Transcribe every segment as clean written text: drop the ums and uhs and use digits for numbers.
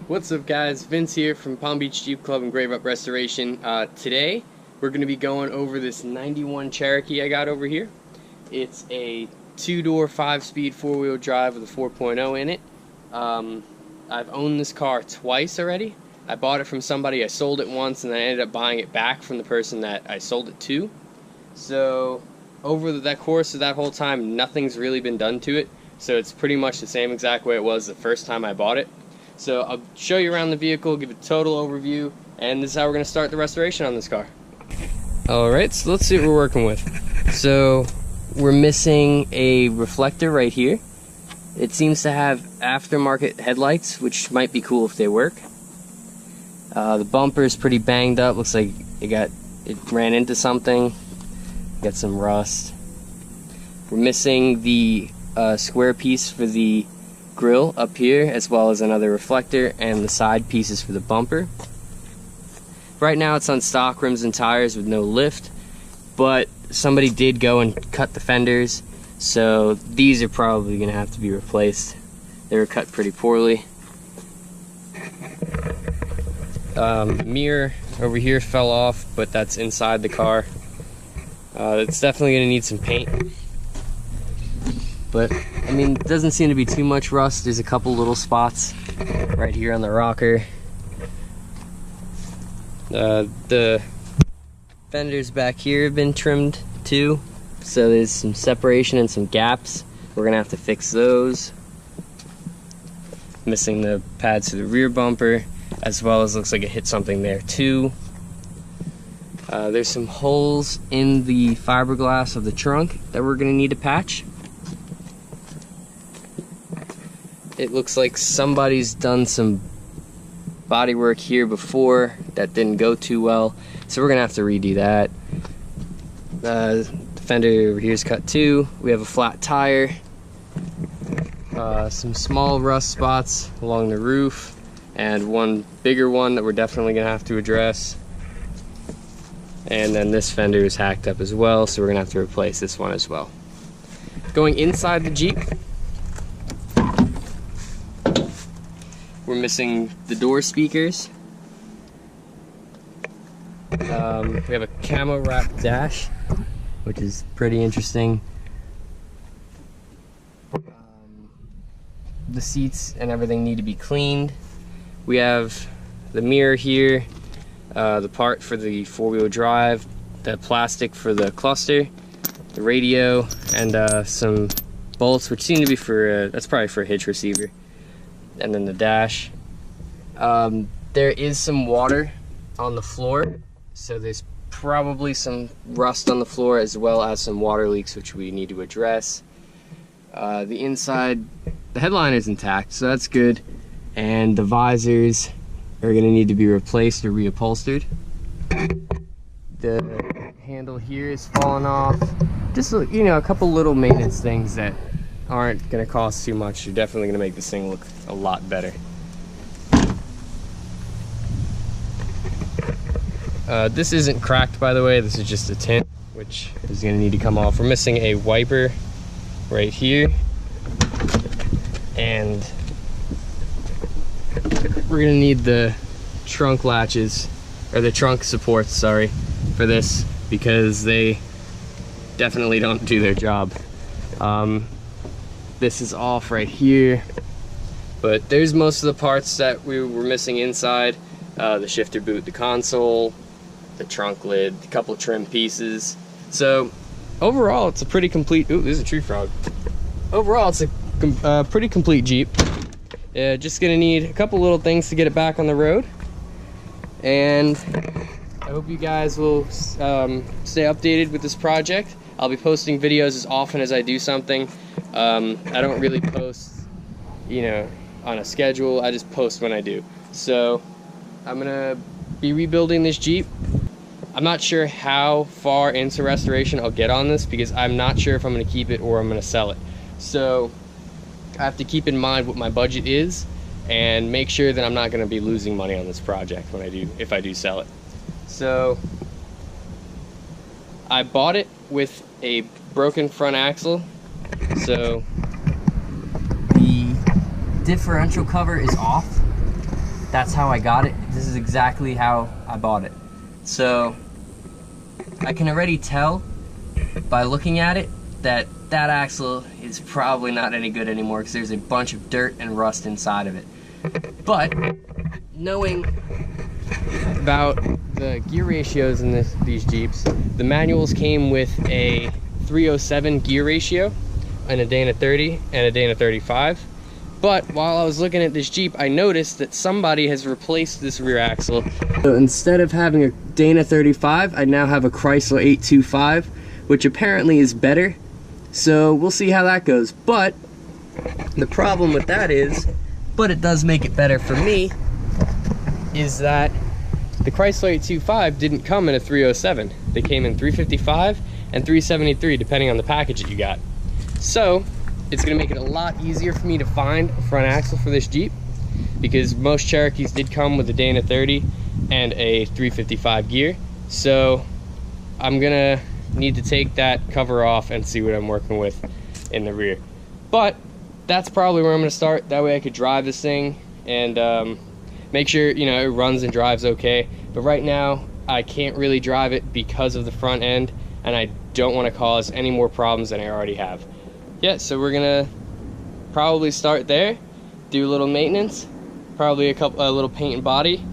What's up guys, Vince here from Palm Beach Jeep Club and Grave Up Restoration. Today we're going to be going over this 91 Cherokee I got over here. It's a 2-door 5-speed 4-wheel drive with a 4.0 in it. I've owned this car twice already. I bought it from somebody, I sold it once, and then I ended up buying it back from the person that I sold it to. So over that course of that whole time, nothing's really been done to it. So it's pretty much the same exact way it was the first time I bought it. So I'll show you around the vehicle, give a total overview, and this is how we're going to start the restoration on this car. Alright, so let's see what we're working with. So we're missing a reflector right here. It seems to have aftermarket headlights, which might be cool if they work. The bumper is pretty banged up, looks like it ran into something. Got some rust. We're missing the square piece for the grill up here, as well as another reflector and the side pieces for the bumper. Right now it's on stock rims and tires with no lift, but somebody did go and cut the fenders, so these are probably going to have to be replaced. They were cut pretty poorly. Mirror over here fell off, but that's inside the car. It's definitely going to need some paint. But, I mean, it doesn't seem to be too much rust. There's a couple little spots right here on the rocker. The fenders back here have been trimmed too, so there's some separation and some gaps. We're gonna have to fix those. Missing the pads to the rear bumper, as well as looks like it hit something there too. There's some holes in the fiberglass of the trunk that we're gonna need to patch. It looks like somebody's done some body work here before that didn't go too well, so we're gonna have to redo that. The fender over here is cut too. We have a flat tire, some small rust spots along the roof, and one bigger one that we're definitely gonna have to address. And then this fender is hacked up as well, so we're gonna have to replace this one as well. Going inside the Jeep, we're missing the door speakers. We have a camo wrapped dash, which is pretty interesting. The seats and everything need to be cleaned. We have the mirror here, the part for the 4-wheel drive, the plastic for the cluster, the radio, and some bolts, which seem to be for, that's probably for a hitch receiver. And then the dash. There is some water on the floor, so there's probably some rust on the floor, as well as some water leaks which we need to address. The inside, the headliner is intact, so that's good, and the visors are going to need to be replaced or reupholstered. The handle here is falling off. Just, you know, a couple little maintenance things that aren't going to cost too much. You're definitely going to make this thing look a lot better. This isn't cracked, by the way. This is just a tint, which is going to need to come off. We're missing a wiper right here, and we're going to need the trunk latches, or the trunk supports, sorry, for this, because they definitely don't do their job. This is off right here, but there's most of the parts that we were missing inside. The shifter boot, the console, the trunk lid, a couple trim pieces. So overall it's a pretty complete, ooh, there's a tree frog. Overall it's a pretty complete Jeep. Just gonna need a couple little things to get it back on the road, and I hope you guys will stay updated with this project. I'll be posting videos as often as I do something. I don't really post, you know, on a schedule. I just post when I do. So I'm gonna be rebuilding this Jeep. I'm not sure how far into restoration I'll get on this, because I'm not sure if I'm gonna keep it or I'm gonna sell it. So I have to keep in mind what my budget is and make sure that I'm not gonna be losing money on this project if I do sell it. So I bought it with a broken front axle, so the differential cover is off. that's how I got it. This is exactly how I bought it. So I can already tell by looking at it that that axle is probably not any good anymore because there's a bunch of dirt and rust inside of it. But knowing about the gear ratios in these Jeeps, the manuals came with a 307 gear ratio and a Dana 30 and a Dana 35. But while I was looking at this Jeep, I noticed that somebody has replaced this rear axle. So instead of having a Dana 35, I now have a Chrysler 825, which apparently is better. So we'll see how that goes. But the problem with that is, but it does make it better for me, is that the Chrysler 825 didn't come in a 307. They came in 355 and 373, depending on the package that you got. So it's gonna make it a lot easier for me to find a front axle for this Jeep, because most Cherokees did come with a Dana 30 and a 355 gear. So I'm gonna need to take that cover off and see what I'm working with in the rear. But that's probably where I'm gonna start. That way I could drive this thing and make sure, you know, it runs and drives okay. But right now I can't really drive it because of the front end, and I don't want to cause any more problems than I already have. Yeah, so we're gonna probably start there, do a little maintenance, probably a little paint and body,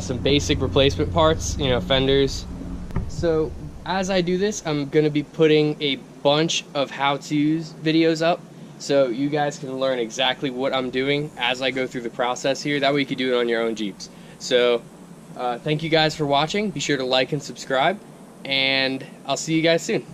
some basic replacement parts, you know, fenders. So as I do this, I'm gonna be putting a bunch of how-tos videos up, so you guys can learn exactly what I'm doing as I go through the process here. That way you can do it on your own Jeeps. So thank you guys for watching. Be sure to like and subscribe, and I'll see you guys soon.